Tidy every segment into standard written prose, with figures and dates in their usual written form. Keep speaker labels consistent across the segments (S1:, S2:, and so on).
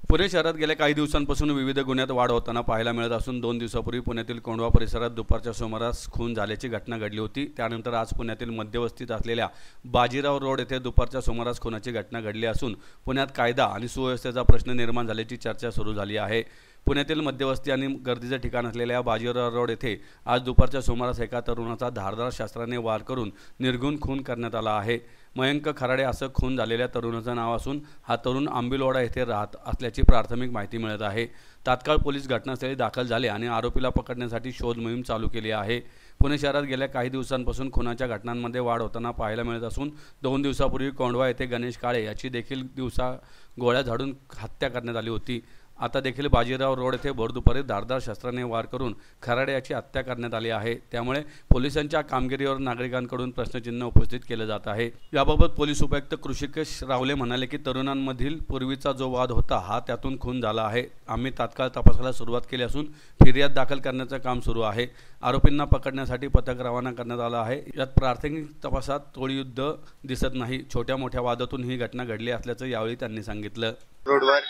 S1: पुणे शहरात गेल्या काही दिवसांपासून विविध गुन्ह्यात वाढ होताना पाहायला मिळत असून 2 दिवसापूर्वी पुण्यातील कोंढवा परिसरात दुपारच्या सुमारास खून झाल्याची घटना घडली होती। त्यानंतर आज पुण्यातील मध्यवस्तीत असलेल्या बाजीराव रोड येथे दुपारच्या सुमारास खुनाची घटना घडली असून पुण्यात कायदा आणि सुव्यवस्थेचा प्रश्न निर्माण झाल्याची चर्चा सुरू झाली आहे। पुण्यातील मध्यवस्ती आणि गर्दीचे ठिकाण असलेल्या बाजीराव रोड येथे आज दुपारच्या सुमारास एका तरुणाचा धारदार शस्त्राने वार करून निर्घृण खून करण्यात आला आहे। मयंक खराडे असं खून झालेल्या तरुणाचं नाव असून हा तरुण आंबिलवाडा येथे राहत असल्याची प्राथमिक माहिती मिळत आहे। तात्काळ पोलीस घटनास्थळी दाखल झाले आणि आरोपीला पकडण्यासाठी शोध मोहीम चालू केली आहे। पुणे शहरात गेल्या काही दिवसांपासून खुनाच्या घटनांमध्ये वाढ होताना पाहायला मिळत असून 2 दिवसापूर्वी कोंढवा येथे गणेश काळे याची देखील दिवसा गोळ्या झाडून हत्या करण्यात आली होती। आता देखील बाजीराव रोड येथे भर दुपारी धारदार शस्त्राने वार करून खराडे याची हत्या करण्यात आली आहे। त्यामुळे पोलिसांच्या कामगिरीवर नागरिकांकडून प्रश्नचिन्ह उपस्थित केले जात आहे। याबाबत पोलीस उपायुक्त कृषिकेश रावले म्हणाले की तरुणांमधील पूर्वीचा जो वाद होता हा त्यातून खून झाला आहे। आम्ही तात्काळ तपासाला सुरुवात केली असून फिर्याद दाखल करण्याचे काम सुरू आहे। आरोपींना पकडण्यासाठी पथक रवाना करण्यात आलं आहे। यात प्राथमिक तपासात तोडीयुद्ध दिसत नाही। छोट्या मोठ्या वादातून ही घटना घडली असल्याचं यावेळी त्यांनी सांगितलं।
S2: रोडवर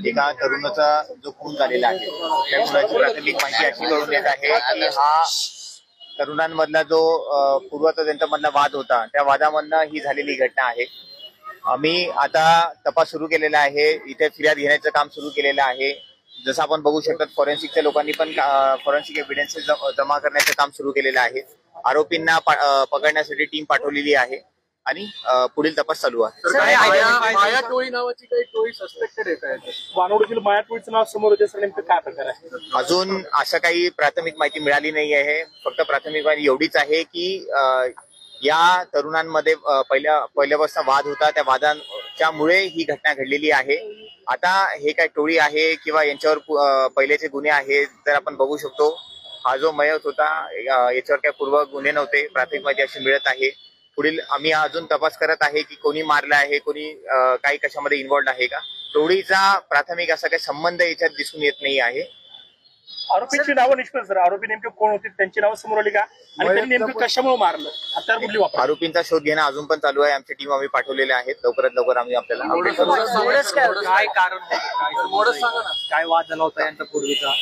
S2: एका तरुणाचा जो खून झालेला आहे त्या खुनाची प्राथमिक माहिती अशी कळून येत आहे की हा तरुणांमधला जो पूर्वाचा त्यांच्यामधला वाद होता त्या वादामधनं ही झालेली घटना आहे। आम्ही आता तपास सुरू केलेला आहे। इथे फिर्याद घेण्याचं काम सुरू केलेलं आहे। जसं आपण बघू शकतो फॉरेन्सिकच्या लोकांनी पण फॉरेन्सिक एव्हिडन्स जमा करण्याचं काम सुरू केलेलं आहे। आरोपींना पकडण्यासाठी टीम पाठवलेली आहे आणि पुढील तपास चालू आहे।
S3: माया टोळी नावाची काही टोळी सस्पेक्टेड आहे वानवडीतील माया टोळीचं नाव समोर येते सर, नेमकं काय प्रकार आहे?
S2: अजून असं काही प्राथमिक माहिती मिळाली नाही आहे। फक्त प्राथमिक माहिती एवढीच आहे की या तरुणांमध्ये पहिल्यापासून वाद होता, त्या वादांच्यामुळे ही घटना घडलेली आहे। आता हे काय टोळी आहे किंवा यांच्यावर पहिलेचे गुन्हे आहेत तर आपण बघू शकतो। हा जो मयत होता याच्यावर काही पूर्व गुन्हे नव्हते, प्राथमिक माहिती अशी मिळत आहे। पुढील आम्ही अजून तपास करत आहे की कोणी मारलं आहे, कोणी काही कशामध्ये इन्व्हॉल्ड आहे का। टोळीचा प्राथमिक असा काही संबंध याच्यात दिसून येत नाही आहे।
S3: आरोपींची नावं निष्पन्न सर, आरोपी नेमके कोण होते, त्यांची नावं समोर आली का आणि त्यांनी नेमकं कशामुळे मारलं, हत्यार कुठली वापरली?
S2: आरोपींचा शोध घेणं अजून पण चालू आहे। आमची टीम आम्ही पाठवलेल्या आहेत। लवकरात लवकर आम्ही आपल्याला
S3: काय कारण काय वाद झाला होता यांचा पूर्वीचा?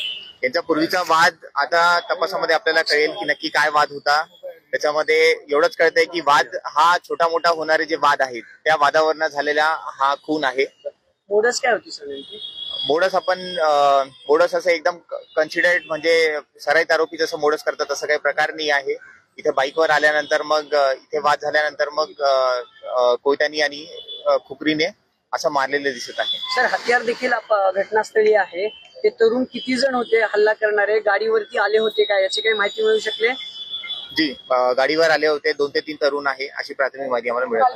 S2: यांचा पूर्वीचा वाद आता तपासामध्ये आपल्याला कळेल की नक्की काय वाद होता। त्याच्यामध्ये एवढंच कळतंय की वाद हा छोटा मोठा होणारे जे वाद आहेत त्या वादावरनं झालेला हा खून आहे।
S3: मोडस काय होती सगळ्यांची?
S2: मोडस असं एकदम कन्सिडर्ड म्हणजे सराईत आरोपी जसं मोडस करतात तसं काही प्रकार नाही आहे। इथे बाईकवर आल्यानंतर मग इथे वाद झाल्यानंतर मग कोयत्यानी आणि खुपरीने असं मारलेलं दिसत आहे।
S4: सर, हत्यार देखील घटनास्थळी आहे। ते तरुण किती जण होते हल्ला करणारे, गाडीवरती आले होते का याची काही माहिती मिळू शकले?
S2: जी, गाडीवर आले होते 2 ते 3 तरुण आहे अशी प्राथमिक माहिती आम्हाला मिळाली।